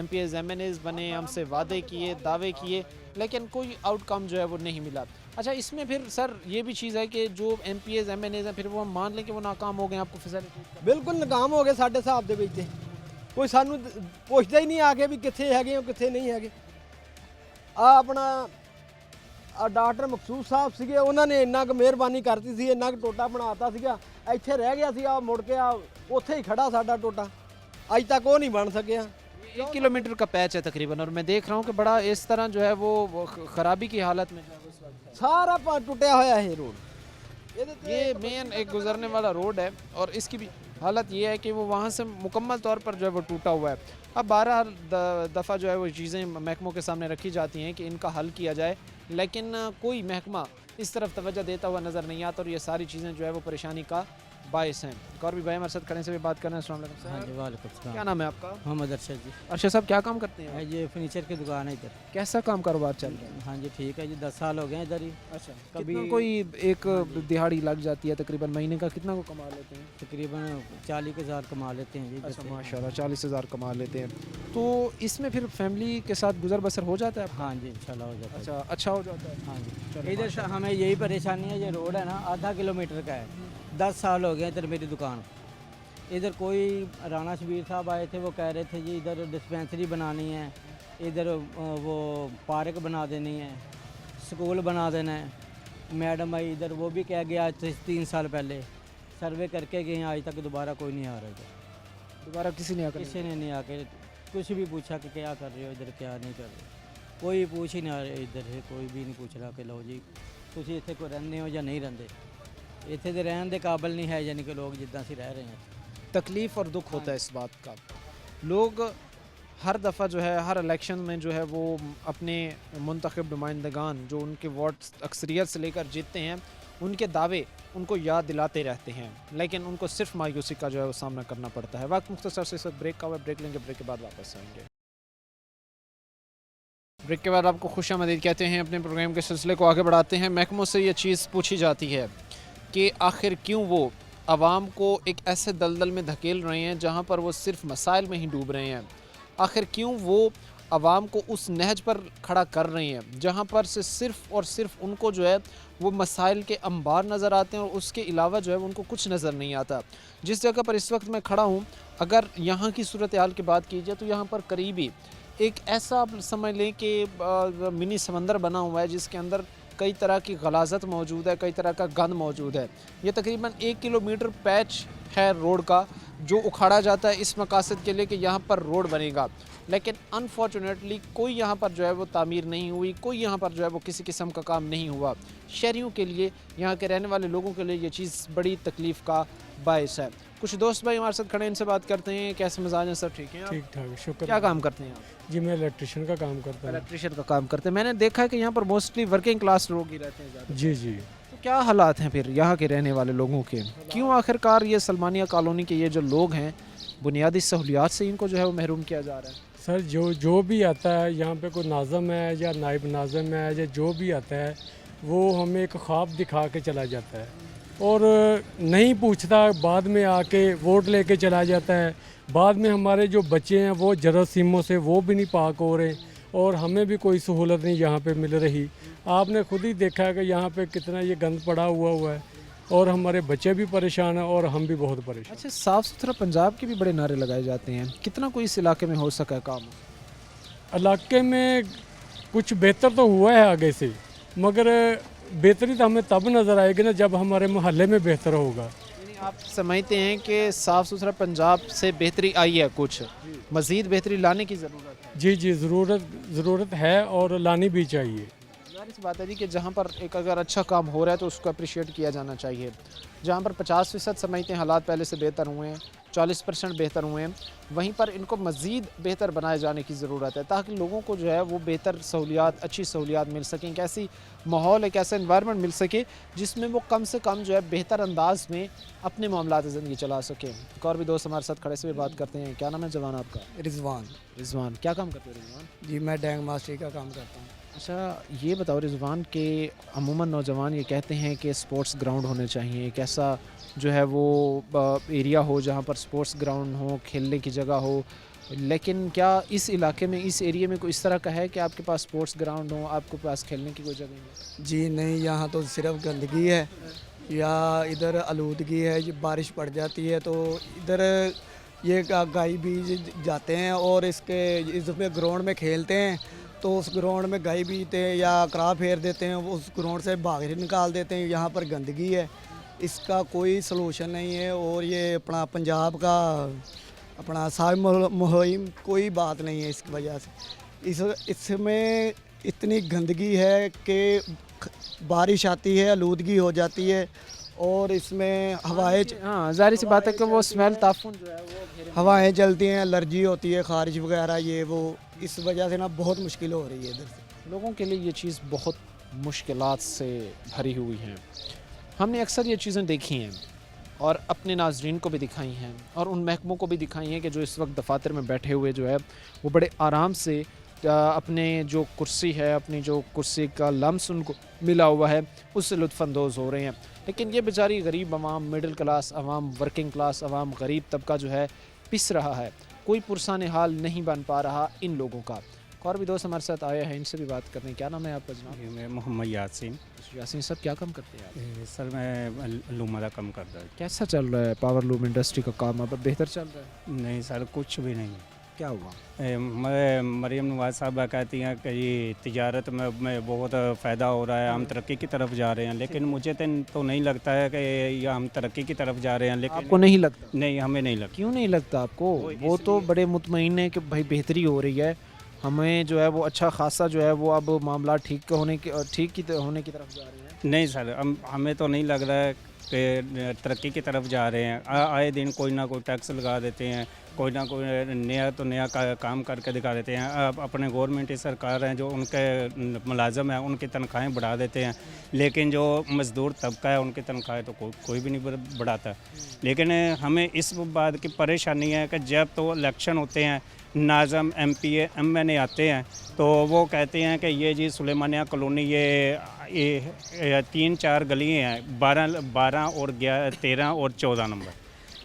MPs MNAs बने, हमसे वादे किए, दावे किए, लेकिन कोई आउटकम जो है वो नहीं मिला। अच्छा, इसमें फिर सर ये भी चीज़ है कि जो MPs MNAs हैं फिर वो हम मान लें कि वो नाकाम हो गए आपको फैसिलिटी? बिल्कुल नाकाम हो गए साडे हिसाब दे विच ते कोई सानू पुछदा ही नहीं आके भी कित्थे हैगे हो कित्थे नहीं हैगे। आ अपना डॉक्टर मखसूस साहब सीगे, उन्होंने इन्ना क मिहरबानी करती सी, इन्ना क टोटा बनाता सीगा, ਇੱਥੇ रह गया सी, आ मुड़ के आ उत्थे ही खड़ा साडा टोटा, अज तक वो नहीं बन सकिया। 1 किलोमीटर का पैच है तकरीबन, और मैं देख रहा हूँ कि बड़ा इस तरह जो है वो खराबी की हालत में जो है वो इस वक्त है। सारा टुटिया होया है रोड, ये मेन एक गुजरने वाला रोड है और इसकी भी हालत ये है कि वो वहाँ से मुकम्मल तौर पर जो है वो टूटा हुआ है। अब 12 दफ़ा जो है वो चीज़ें महकमों के सामने रखी जाती हैं कि इनका हल किया जाए, लेकिन कोई महकमा इस तरफ तवज्जो देता हुआ नज़र नहीं आता और ये सारी चीज़ें जो है वो परेशानी का बायस हैं। और भी भाई हमारे साथ खड़े से भी बात करना है। अस्सलाम वालेकुम हाँ सर, जी, वालेकुम सलाम। क्या नाम है आपका? मोहम्मद अरशद जी। अर्शद साहब, क्या काम करते हैं? ये फर्नीचर की दुकान है इधर। कैसा काम कारोबार चल रहा है? हाँ जी ठीक है जी, 10 साल हो गए हैं इधर ही। अच्छा, कभी कितना कोई एक दिहाड़ी लग जाती है तकरीबन महीने का कितना को कमा लेते हैं? तकरीबन 40,000 कमा लेते हैं जी इधर अच्छा, से। माशाल्लाह 40,000 कमा लेते हैं, तो इसमें फिर फैमिली के साथ गुजर बसर हो जाता है आपका? हाँ जी इंशाल्लाह हो जाता है। अच्छा, अच्छा हो जाता है। हाँ चलो, जी, इधर से हमें यही परेशानी है, ये रोड है ना आधा किलोमीटर का है। 10 साल हो गए इधर मेरी दुकान। इधर कोई राना शबीर साहब आए थे, वो कह रहे थे जी इधर डिस्पेंसरी बनानी है, इधर वो पार्क बना देनी है, स्कूल बना देना है। मैडम आई इधर, वो भी कह गया आज से 3 साल पहले, सर्वे करके गए, आज तक दोबारा कोई नहीं आ रहा इधर। दोबारा किसी ने आकर किसी ने नहीं आके कुछ भी पूछा कि क्या कर रहे हो इधर, क्या नहीं कर रहे, कोई पूछ ही नहीं आ रहा इधर से, कोई भी नहीं पूछ रहा कि लो जी तुसी इत्थे कोई रहंदे हो या नहीं रहंदे। इत्थे दे रहन दे काबिल नहीं है, यानी कि लोग जिद्दां सी रह रहे हैं। तकलीफ़ और दुख होता है इस बात का। लोग हर दफ़ा जो है हर इलेक्शन में जो है वो अपने मुंतखब नुमाइंदगान जो उनके वोट अक्सरियत से लेकर जीतते हैं, उनके दावे उनको याद दिलाते रहते हैं, लेकिन उनको सिर्फ मायूसी का जो है वो सामना करना पड़ता है। वक्त मुख्तसर से इस वक्त ब्रेक का हुआ, ब्रेक लेंगे, ब्रेक के बाद वापस आएंगे। ब्रेक के बाद आपको खुशामदीद कहते हैं। अपने प्रोग्राम के सिलसिले को आगे बढ़ाते हैं। महकमों से ये चीज़ पूछी जाती है कि आखिर क्यों वो आवाम को एक ऐसे दलदल में धकेल रहे हैं जहाँ पर वो सिर्फ मसाइल में ही डूब रहे हैं। आखिर क्यों वो आवाम को उस नहज पर खड़ा कर रहे हैं जहाँ पर से सिर्फ़ और सिर्फ उनको जो है वो मसाइल के अंबार नज़र आते हैं और उसके अलावा जो है उनको कुछ नज़र नहीं आता। जिस जगह पर इस वक्त मैं खड़ा हूँ, अगर यहाँ की सूरत हाल की बात की जाए तो यहाँ पर करीबी एक ऐसा आप समझ लें कि मिनी समंदर बना हुआ है जिसके अंदर कई तरह की गलाजत मौजूद है, कई तरह का गंद मौजूद है। ये तकरीबन 1 किलोमीटर पैच है रोड का जो उखाड़ा जाता है इस मकासद के लिए कि यहाँ पर रोड बनेगा, लेकिन अनफॉर्चुनेटली कोई यहाँ पर जो है वो तामीर नहीं हुई, कोई यहाँ पर जो है वो किसी किस्म का काम नहीं हुआ। शहरियों के लिए, यहाँ के रहने वाले लोगों के लिए ये चीज़ बड़ी तकलीफ़ का बायस है। कुछ दोस्त भाई हमारे साथ खड़े हैं, इनसे बात करते हैं। कैसे मिजाज हैं सर? ठीक है, ठीक ठाक, शुक्र। क्या काम करते हैं आप? जी मैं इलेक्ट्रिशियन का काम करता हूँ। इलेक्ट्रिशियन का काम करते हैं। मैंने देखा है कि यहाँ पर मोस्टली वर्किंग क्लास लोग ही रहते हैं ज़्यादा। जी जी। तो क्या हालात हैं फिर यहाँ के रहने वाले लोगों के? क्यों आखिरकार ये सलमानिया कॉलोनी के ये जो लोग हैं बुनियादी सहूलियात से इनको जो है वो महरूम किया जा रहा है? सर जो भी आता है यहाँ पे, कोई नाज़म है या नायब नाज़म है या जो भी आता है, वो हमें एक ख्वाब दिखा के चला जाता है और नहीं पूछता, बाद में आके वोट लेके चला जाता है। बाद में हमारे जो बच्चे हैं वो जरासीमों से वो भी नहीं पाक हो रहे और हमें भी कोई सहूलत नहीं यहाँ पे मिल रही। आपने खुद ही देखा है कि यहाँ पे कितना ये गंद पड़ा हुआ है और हमारे बच्चे भी परेशान हैं और हम भी बहुत परेशान। अच्छा, साफ़ सुथरा पंजाब के भी बड़े नारे लगाए जाते हैं, कितना कोई इस इलाके में हो सका है काम? इलाके में कुछ बेहतर तो हुआ है आगे से, मगर बेहतरी तो हमें तब नज़र आएगी ना जब हमारे मोहल्ले में बेहतर होगा। यानी आप समझते हैं कि साफ़ सुथरा पंजाब से बेहतरी आई है, कुछ मज़ीद बेहतरी लाने की ज़रूरत है? जी जी, ज़रूरत है और लानी भी चाहिए। जाहिर सी बात है जी कि जहाँ पर एक अगर अच्छा काम हो रहा है तो उसको अप्रिशिएट किया जाना चाहिए। जहाँ पर 50% समझते हैं हालात पहले से बेहतर हुए हैं, 40% बेहतर हुए हैं, वहीं पर इनको मज़ीद बेहतर बनाए जाने की ज़रूरत है ताकि लोगों को जो है वो बेहतर सहूलियात, अच्छी सहूलियात मिल सकें, एक ऐसी माहौल, एक ऐसा इन्वायरमेंट मिल सके जिसमें वो कम से कम जो है बेहतर अंदाज में अपने मामलात ज़िंदगी चला सकें। एक और भी दोस्त हमारे साथ खड़े से भी बात करते हैं। क्या नाम है जवान आपका? रिजवान रिजवान, क्या काम करते हो रिजवान? जी, मैं डैंग मास्टरी का काम करता हूँ। अच्छा, ये बताओ रिजवान के अमूमन नौजवान ये कहते हैं कि स्पोर्ट्स ग्राउंड होने चाहिए, एक ऐसा जो है वो एरिया हो जहाँ पर स्पोर्ट्स ग्राउंड हो, खेलने की जगह हो, लेकिन क्या इस इलाके में, इस एरिया में कोई इस तरह का है कि आपके पास स्पोर्ट्स ग्राउंड हो, आपके पास खेलने की कोई जगह नहीं? जी नहीं, यहाँ तो सिर्फ गंदगी है या इधर आलूदगी है। ये बारिश पड़ जाती है तो इधर ये गाय भी जाते हैं और इसमें ग्राउंड में खेलते हैं तो उस ग्राउंड में गाय बीते या करा फेर देते हैं, वो उस ग्राउंड से भाग निकाल देते हैं। यहाँ पर गंदगी है, इसका कोई सलूशन नहीं है। और ये अपना पंजाब का अपना साफ मुहिम कोई बात नहीं है इसकी वजह से। इसमें इतनी गंदगी है कि बारिश आती है आलूदगी हो जाती है और इसमें हवाएं हाँ, जाहिर सी बात है कि वो स्मेल, ताफुन जो है वो हवाएं चलती हैं, एलर्जी होती है, खारिश वगैरह ये वो, इस वजह से ना बहुत मुश्किल हो रही है इधर से। लोगों के लिए ये चीज़ बहुत मुश्किलात से भरी हुई है। हमने अक्सर ये चीज़ें देखी हैं और अपने नाजरीन को भी दिखाई हैं और उन महकमों को भी दिखाई हैं कि जो इस वक्त दफातर में बैठे हुए जो है वो बड़े आराम से अपने जो कुर्सी है, अपनी जो कुर्सी का लम्स उनको मिला हुआ है उससे लुत्फ़अंदोज़ हो रहे हैं। लेकिन ये बेचारी गरीब आवाम, मिडिल क्लास आवाम, वर्किंग क्लास आवाम, गरीब तबका जो है पिस रहा है, कोई पुरसान हाल नहीं बन पा रहा इन लोगों का। और भी दोस्त हमारे साथ आए हैं, इनसे भी बात करने। क्या नाम है आपका जनाब? मैं मोहम्मद यासीन। यासीन साहब, क्या काम करते हैं आप? सर मैं लूमा का काम करता हूँ। कैसा चल रहा है पावर लूम इंडस्ट्री का काम? अब बेहतर चल रहा है? नहीं सर, कुछ भी नहीं। क्या हुआ? मरीम नवाज साहबा कहती हैं कि ये तिजारत में बहुत फ़ायदा हो रहा है, हम तरक्की की तरफ जा रहे हैं, लेकिन मुझे तो नहीं लगता है कि ये हम तरक्की की तरफ जा रहे हैं। लेकिन आपको नहीं लगता? नहीं, हमें नहीं लगता। क्यों नहीं लगता आपको? वो तो बड़े मुतमईन है कि भाई बेहतरी हो रही है, हमें जो है वो अच्छा खासा जो है वो अब मामला ठीक होने की तरफ जा रहे हैं। नहीं सर, हमें तो नहीं लग रहा है कि तरक्की की तरफ जा रहे हैं। आए दिन कोई ना कोई टैक्स लगा देते हैं, कोई ना कोई नया काम करके दिखा देते हैं। अब अपने गवर्नमेंट की सरकार हैं जो उनके मुलाजम हैं उनकी तनख्वाहें बढ़ा देते हैं, लेकिन जो मज़दूर तबका है उनकी तनख्वाहें तो कोई भी नहीं बढ़ाता। लेकिन हमें इस बात की परेशानी है कि जब तो इलेक्शन होते हैं, नाज़म MPA MNA आते हैं तो वो कहते हैं कि ये जी सुलेमानिया कॉलोनी ये 3-4 गलियाँ हैं, 12 और 13 और 14 नंबर,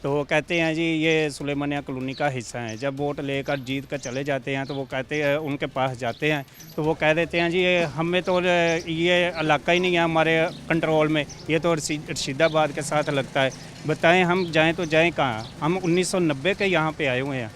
तो वो कहते हैं जी ये सुलेमानिया कॉलोनी का हिस्सा है। जब वोट लेकर जीत कर चले जाते हैं तो वो कहते हैं, उनके पास जाते हैं तो वो कह देते हैं जी हमें तो ये इलाका ही नहीं है हमारे कंट्रोल में, ये तो रशीदाबाद के साथ लगता है। बताएं हम जाएं तो जाएं कहाँ? हम 1990 के यहाँ पे आए हुए हैं,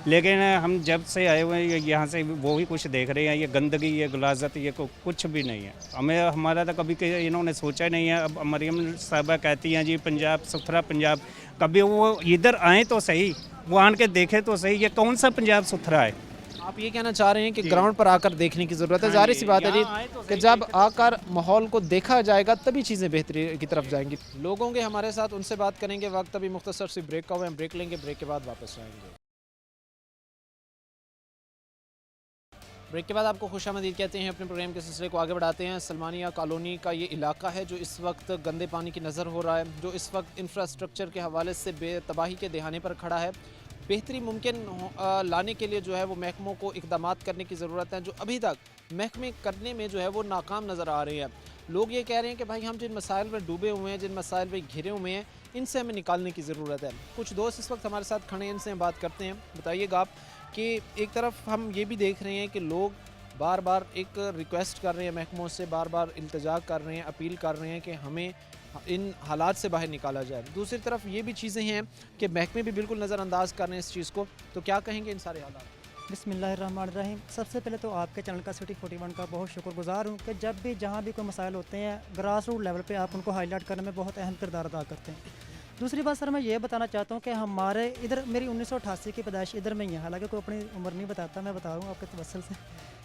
लेकिन हम जब से आए हुए हैं यहाँ से वो भी कुछ देख रहे हैं, ये गंदगी, ये गुलाजत, ये कुछ भी नहीं है। हमारा तो कभी इन्होंने सोचा ही नहीं है। अब मरीम साहबा कहती हैं जी पंजाब सुथरा पंजाब, कभी वो इधर आए तो सही, वो आन के देखे तो सही, ये कौन सा पंजाब सुथरा है? आप ये कहना चाह रहे हैं कि ग्राउंड पर आकर देखने की ज़रूरत है? जाहिर सी बात है जी कि जब आकर माहौल को देखा जाएगा तभी चीज़ें बेहतरी की तरफ जाएंगी। लोगों के हमारे साथ, उनसे बात करेंगे। वक्त अभी मुख्तसर सी ब्रेक का हुआ है, ब्रेक लेंगे, ब्रेक के बाद वापस आएंगे। ब्रेक के बाद आपको खुशामदीद कहते हैं। अपने प्रोग्राम के सिलसिले को आगे बढ़ाते हैं। सलमानिया कॉलोनी का ये इलाका है जो इस वक्त गंदे पानी की नज़र हो रहा है, जो इस वक्त इंफ्रास्ट्रक्चर के हवाले से तबाही के दहाने पर खड़ा है। बेहतरी मुमकिन लाने के लिए जो है वो महकमों को इक़दामात करने की ज़रूरत है, जो अभी तक महकमे करने में जो है वो नाकाम नज़र आ रहे हैं। लोग ये कह रहे हैं कि भाई हम जिन मसाइल में डूबे हुए हैं, जिन मसाइल में घिरे हुए हैं, इनसे हमें निकालने की ज़रूरत है। कुछ दोस्त इस वक्त हमारे साथ खड़े हैं, इनसे हम बात करते हैं। बताइएगा आप कि एक तरफ हम ये भी देख रहे हैं कि लोग बार बार एक रिक्वेस्ट कर रहे हैं महकमों से, बार बार इल्तिजा कर रहे हैं, अपील कर रहे हैं कि हमें इन हालात से बाहर निकाला जाए। दूसरी तरफ ये भी चीज़ें हैं कि महकमे भी बिल्कुल नज़रअंदाज कर रहे हैं इस चीज़ को। तो क्या कहेंगे इन सारे हालात? बिस्मिल्लाहिर्रहमानिर्रहीम। सबसे पहले तो आपके चैनल का सिटी 41 का बहुत शुक्रगुजार हूँ कि जब भी जहाँ भी कोई मसाइल होते हैं ग्रास रूट लेवल पे आप उनको हाईलाइट करने में बहुत अहम किरदार अदा करते हैं। दूसरी बात सर, मैं ये बताना चाहता हूँ कि हमारे इधर, मेरी 1988 की पैदाइश इधर में ही है, हालांकि कोई अपनी उम्र नहीं बताता, मैं बता रहा हूँ आपके तवस्सुल से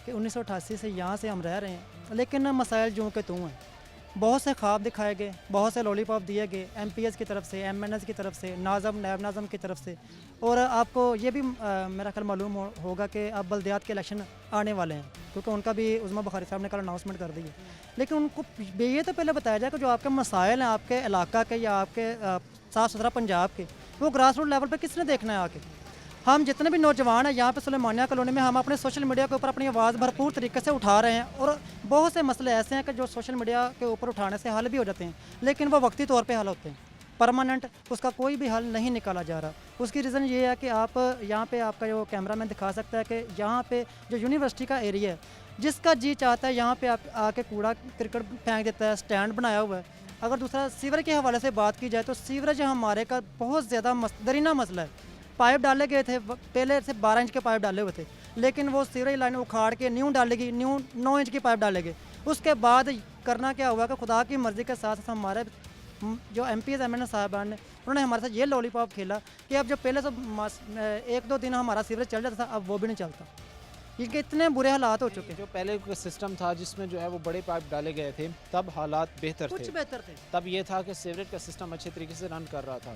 कि 1988 से यहाँ से हम रह रहे हैं, लेकिन मसाइल जो के तू हैं। बहुत से ख्वाब दिखाए गए, बहुत से लॉलीपॉप दिए गए MPS की तरफ से, MNS की तरफ से, नाज़म नैब नाज़म की तरफ से। और आपको ये भी मेरा ख्याल मालूम होगा कि अब बल्दियात के इलेक्शन आने वाले हैं, क्योंकि उनका भी उज़मा बुखारी साहब ने कल अनाउंसमेंट कर दी है। लेकिन उनको ये तो पहले बताया जाए कि जो आपके मसाइल हैं आपके इलाका के या आपके साफ़ सुथरा पंजाब के, वो ग्रास रूट लेवल पर किसने देखना है आके। हम जितने भी नौजवान हैं यहाँ पे सुलेमानिया कॉलोनी में, हम अपने सोशल मीडिया के ऊपर अपनी आवाज़ भरपूर तरीके से उठा रहे हैं, और बहुत से मसले ऐसे हैं कि जो सोशल मीडिया के ऊपर उठाने से हल भी हो जाते हैं, लेकिन वो वक्ती तौर पे हल होते हैं, परमानेंट उसका कोई भी हल नहीं निकाला जा रहा। उसकी रीज़न ये है कि आप यहाँ पे आपका जो कैमरा मैन दिखा सकता है कि यहाँ पे जो यूनिवर्सिटी का एरिया है, जिसका जी चाहता है यहाँ पे आप आके कूड़ा क्रिकेट फेंक देता है, स्टैंड बनाया हुआ है। अगर दूसरा सीवरेज के हवाले से बात की जाए तो सीवरेज हमारे का बहुत ज़्यादा दरीना मसला है। पाइप डाले गए थे, पहले से 12 इंच के पाइप डाले हुए थे, लेकिन वो सीवरेज लाइन उखाड़ के न्यू डालेगी, न्यू 9 इंच की पाइप डालेंगे। उसके बाद करना क्या हुआ कि खुदा की मर्ज़ी के साथ हमारे जो MPs MNS साहबान ने, उन्होंने हमारे साथ ये लॉलीपॉप खेला कि अब जो पहले से 1-2 दिन हमारा सीवरेज चल जाता था, अब वो भी नहीं चलता। इनके इतने बुरे हालात हो चुके हैं। जो पहले का सिस्टम था जिसमें जो है वो बड़े पाइप डाले गए थे, तब हालात बेहतर कुछ थे। बेहतर थे। तब ये था कि सीवरेज का सिस्टम अच्छे तरीके से रन कर रहा था।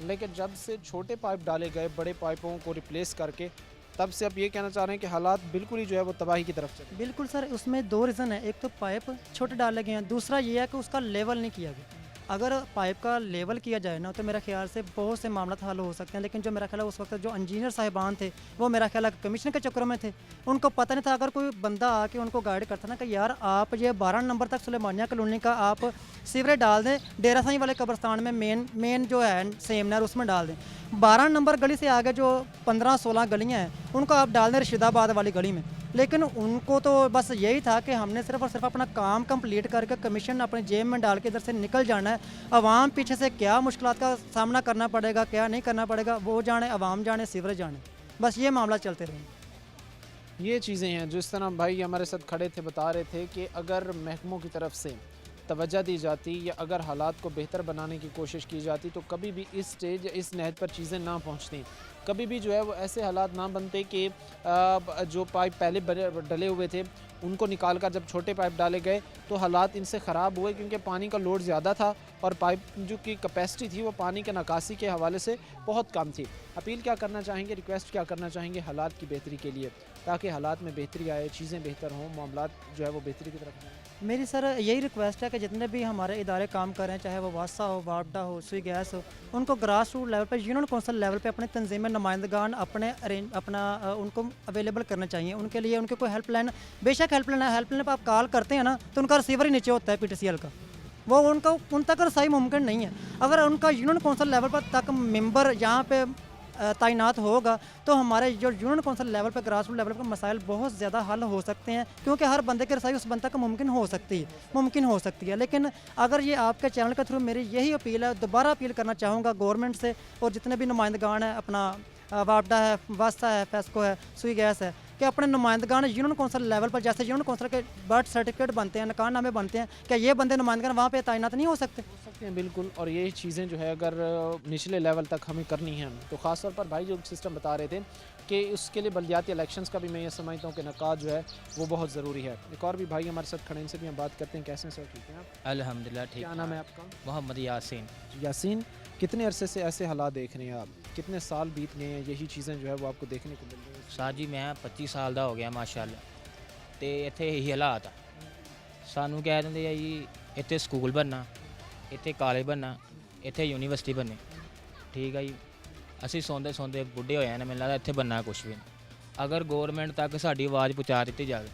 लेकिन जब से छोटे पाइप डाले गए, बड़े पाइपों को रिप्लेस करके, तब से अब ये कहना चाह रहे हैं कि हालात बिल्कुल ही जो है वो तबाही की तरफ चले। बिल्कुल सर, उसमें 2 रीज़न है। एक तो पाइप छोटे डाले गए हैं, दूसरा ये है कि उसका लेवल नहीं किया गया। अगर पाइप का लेवल किया जाए ना तो मेरा ख्याल से बहुत से मामला हल हो सकते हैं। लेकिन जो मेरा ख्याल है उस वक्त जो इंजीनियर साहिबान थे, वो मेरा ख्याल है कमिश्नर के चक्कर में थे, उनको पता नहीं था। अगर कोई बंदा आके उनको गाइड करता ना कि यार आप ये 12 नंबर तक सुलेमानिया कॉलोनी का आप सीवरेज डाल दें, डेरा साईं वाले कब्रस्तान में मेन जो है सेम नहर, उसमें डाल दें। 12 नंबर गली से आगे जो 15-16 गलियाँ हैं, उनको आप डाल दें रशीदाबाद वाली गली में। लेकिन उनको तो बस यही था कि हमने सिर्फ और सिर्फ अपना काम कंप्लीट करके कमीशन अपने जेब में डाल के इधर से निकल जाना है। अवाम पीछे से क्या मुश्किलात का सामना करना पड़ेगा, क्या नहीं करना पड़ेगा, वो जाने, अवाम जाने, सीवरेज जाने। बस ये मामला चलते रहे। ये चीज़ें हैं जो इस तरह भाई हमारे साथ खड़े थे, बता रहे थे कि अगर महकमों की तरफ से तवज्जो दी जाती या अगर हालात को बेहतर बनाने की कोशिश की जाती तो कभी भी इस स्टेज या इस नहज पर चीज़ें ना पहुंचती, कभी भी जो है वो ऐसे हालात ना बनते कि जो पाइप पहले डले हुए थे उनको निकाल कर जब छोटे पाइप डाले गए तो हालात इनसे ख़राब हुए, क्योंकि पानी का लोड ज़्यादा था और पाइप जो की कैपेसिटी थी वो पानी के निकासी के हवाले से बहुत कम थी। अपील क्या करना चाहेंगे, रिक्वेस्ट क्या करना चाहेंगे हालात की बेहतरी के लिए, ताकि हालात में बेहतरी आए, चीज़ें बेहतर हों, मामलात जो है वो बेहतरी की तरफ जाएँ? मेरी सर यही रिक्वेस्ट है कि जितने भी हमारे इदारे काम कर रहे हैं, चाहे वो वासा हो, वापडा हो, सुई गैस हो, उनको ग्रास रूट लेवल पर, यूनियन कौंसिल लेवल पे अपने तंजीम नुमाइंदगान अपना उनको अवेलेबल करना चाहिए। उनके लिए उनके कोई हेल्पलाइन, बेशक हेल्पलाइन पर आप कॉल करते हैं ना तो उनका रिसीवर ही नीचे होता है PTCL का, वो उन तक रसाई मुमकिन नहीं है। अगर उनका यूनियन कौंसिल लेवल पर तक मेंबर यहाँ पे तैनात होगा तो हमारे जो यूनियन कौंसिल लेवल पर, ग्रास रूट लेवल पर मसाइल बहुत ज़्यादा हल हो सकते हैं, क्योंकि हर बंदे की रसाई उस बंदा का मुमकिन हो सकती है। लेकिन अगर ये आपके चैनल के थ्रू मेरी यही अपील है, दोबारा अपील करना चाहूँगा गवर्नमेंट से और जितने भी नुमाइंदगान हैं, अपना वापडा है, वास्ता है, फेस्को है, सुई गैस है, कि अपने नुमाइंदगान यूनियन कौंसिल लेवल पर, जैसे यूनियन कौंसिल के बर्थ सर्टिफिकेट बनते हैं, नकाननामे बनते हैं, क्या ये बंदे नुमाइंदगान वहाँ पे तैनात नहीं हो सकते? हैं बिल्कुल। और ये चीज़ें जो है अगर निचले लेवल तक हमें करनी है तो ख़ास तौर पर भाई जो सिस्टम बता रहे थे कि उसके लिए बल्दियाती इलेक्शंस का भी मैं ये समझता हूँ कि नकाद जो है वो बहुत ज़रूरी है। एक और भी भाई हमारे साथ खड़े, इनसे भी हम बात करते हैं। कैसे सर, ठीक हैं आप? अल्हम्दुलिल्लाह ठीक। क्या नाम है आपका? मोहम्मद यासीन। यासीन, कितने अरसे से ऐसे हालात देख रहे हैं आप? कितने साल बीत गए हैं यही चीज़ें जो है वो आपको देखने को मिल रही हैं? साथ जी मैं 25 साल ਦਾ ਹੋ ਗਿਆ ਮਾਸ਼ਾਅੱਲਾ, ਤੇ ਇੱਥੇ ਇਹੀ ਹਾਲਾਤ ਆ। ਸਾਨੂੰ ਕਹਿ ਦਿੰਦੇ ਆ ਜੀ ਇੱਥੇ ਸਕੂਲ ਬਣਨਾ, ਇੱਥੇ ਕਾਲਜ ਬਣਨਾ, ਇੱਥੇ ਯੂਨੀਵਰਸਿਟੀ ਬਣਨੀ, ਠੀਕ ਆ ਜੀ। ਅਸੀਂ ਸੌਂਦੇ ਬੁੱਢੇ ਹੋ ਜਾਣਾ, ਮੈਨੂੰ ਲੱਗਦਾ ਇੱਥੇ ਬਣਨਾ ਕੁਛ ਵੀ ਨਹੀਂ। ਅਗਰ ਗੌਰਮੈਂਟ ਤੱਕ ਸਾਡੀ ਆਵਾਜ਼ ਪਹੁੰਚਾ ਦਿੱਤੀ ਜਾਵੇ,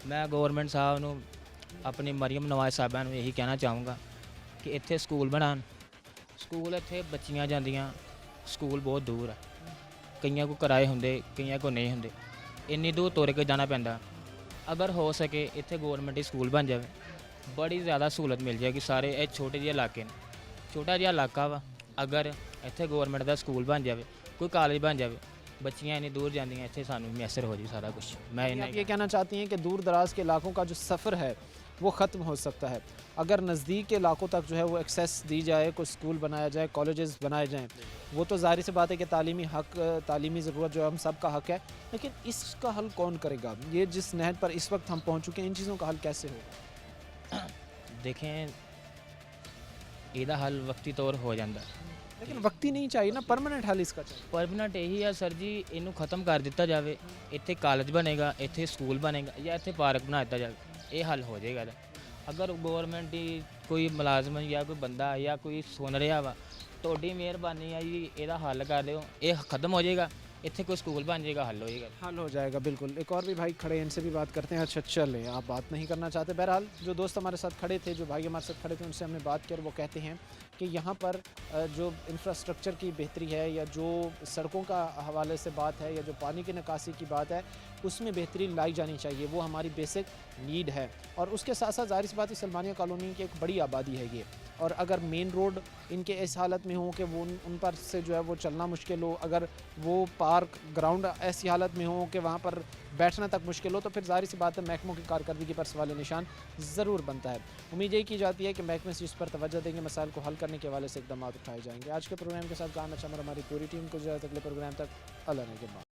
ਮੈਂ ਗੌਰਮੈਂਟ ਸਾਹਿਬ ਨੂੰ, ਆਪਣੀ ਮਰੀਮ ਨਵਾਜ਼ ਸਾਹਿਬਾਂ ਨੂੰ ਇਹੀ ਕਹਿਣਾ ਚਾਹੂँਗਾ ਕਿ ਇੱਥੇ ਸਕੂਲ ਬਣਾਉਣ। ਸਕੂਲ ਇੱਥੇ ਬੱਚੀਆਂ ਜਾਂਦੀਆਂ, ਸਕੂਲ ਬਹੁਤ ਦੂਰ ਆ, ਕਈਆਂ ਕੋ ਕਿਰਾਏ ਹੁੰਦੇ, ਕਈਆਂ ਕੋ ਨਹੀਂ ਹੁੰਦੇ, ਇੰਨੀ ਦੂਰ ਤੁਰ ਕੇ ਜਾਣਾ ਪੈਂਦਾ। ਅਗਰ ਹੋ ਸਕੇ ਇੱਥੇ ਗੌਰਮੈਂਟ ਸਕੂਲ ਬਣ ਜਾਵੇ, ਬੜੀ ਜ਼ਿਆਦਾ ਸਹੂਲਤ ਮਿਲ ਜਾਏਗੀ। ਸਾਰੇ ਇਹ ਛੋਟੇ ਜਿਹੇ ਇਲਾਕੇ ਨੇ, ਛੋਟਾ ਜਿਹਾ ਇਲਾਕਾ ਵਾ, ਅਗਰ ਇੱਥੇ ਗੌਰਮੈਂਟ ਦਾ ਸਕੂਲ ਬਣ ਜਾਵੇ, ਕੋਈ ਕਾਲਜ बन जाए, बच्चियाँ इन्नी दूर जांदियां, इत्थे सानू मैसर हो जी सारा कुछ। मैं आप ये कहना चाहती हैं कि दूर दराज के इलाकों का जो सफ़र है वो ख़त्म हो सकता है अगर नज़दीक के इलाकों तक जो है वो एक्सेस दी जाए, कोई स्कूल बनाया जाए, कॉलेजेस बनाए जाएँ। वो तो ज़ाहिर सी बात है कि तालीमी हक़, तालीमी ज़रूरत जो है हम सब का हक़ है, लेकिन इसका हल कौन करेगा? ये जिस नहज पर इस वक्त हम पहुँच चुके हैं, इन चीज़ों का हल कैसे होगा? देखें ਇਹਦਾ ਹੱਲ ਵਕਤੀ ਤੌਰ ਹੋ ਜਾਂਦਾ लेकिन वक्त ही नहीं चाहिए ना, परमानेंट हल इसका चाहिए। ਪਰਮਨੈਂਟ ਇਹੀ ਆ ਸਰ ਜੀ, ਇਹਨੂੰ ਖਤਮ ਕਰ ਦਿੱਤਾ ਜਾਵੇ। ਇੱਥੇ ਕਾਲਜ ਬਣੇਗਾ, ਇੱਥੇ ਸਕੂਲ ਬਣੇਗਾ ਜਾਂ ਇੱਥੇ ਪਾਰਕ ਬਣਾ ਦਿੱਤਾ ਜਾਵੇ, ਇਹ ਹੱਲ ਹੋ ਜਾਏਗਾ ਇਹਦਾ। ਅਗਰ ਗਵਰਨਮੈਂਟ ਦੀ ਕੋਈ ਮੁਲਾਜ਼ਮ ਜਾਂ ਕੋਈ ਬੰਦਾ ਜਾਂ ਕੋਈ ਸੁਣ ਰਿਹਾ ਵਾ, ਤੁਹਾਡੀ ਮਿਹਰਬਾਨੀ ਆ ਜੀ, ਇਹਦਾ ਹੱਲ ਕਰ ਦਿਓ, ਇਹ ਖਤਮ ਹੋ ਜਾਏਗਾ, ਇੱਥੇ कोई स्कूल बन जाएगा, हल हो जाएगा। हल हो जाएगा बिल्कुल। एक और भी भाई खड़े हैं, इनसे भी बात करते हैं। अच्छा चले, आप बात नहीं करना चाहते। बहरहाल जो दोस्त हमारे साथ खड़े थे, जो भाई हमारे साथ खड़े थे, उनसे हमने बात की और वो कहते हैं कि यहाँ पर जो इंफ्रास्ट्रक्चर की बेहतरी है या जो सड़कों का हवाले से बात है या जो पानी की निकासी की बात है, उसमें बेहतरी लाई जानी चाहिए। वो हमारी बेसिक नीड है। और उसके साथ साथ ज़ाहिर सी बात है, सलमानिया कॉलोनी की एक बड़ी आबादी है ये, और अगर मेन रोड इनके इस हालत में हो कि वो उन पर से जो है वो चलना मुश्किल हो, अगर वो पार्क ग्राउंड ऐसी हालत में हो कि वहाँ पर बैठना तक मुश्किल हो, तो फिर ज़ाहिर सी बात है महकमों की कारकर्दगी पर सवाल निशान ज़रूर बनता है। उम्मीद यही की जाती है कि महकमे से इस पर तवज्जो देंगे, मसाइल को हल करने के हवाले से इकदाम उठाए जाएंगे। आज के प्रोग्राम के साथ काम अच्छा हमारी पूरी टीम को जो है अगले प्रोग्राम तक अल्लाह ने के बाद।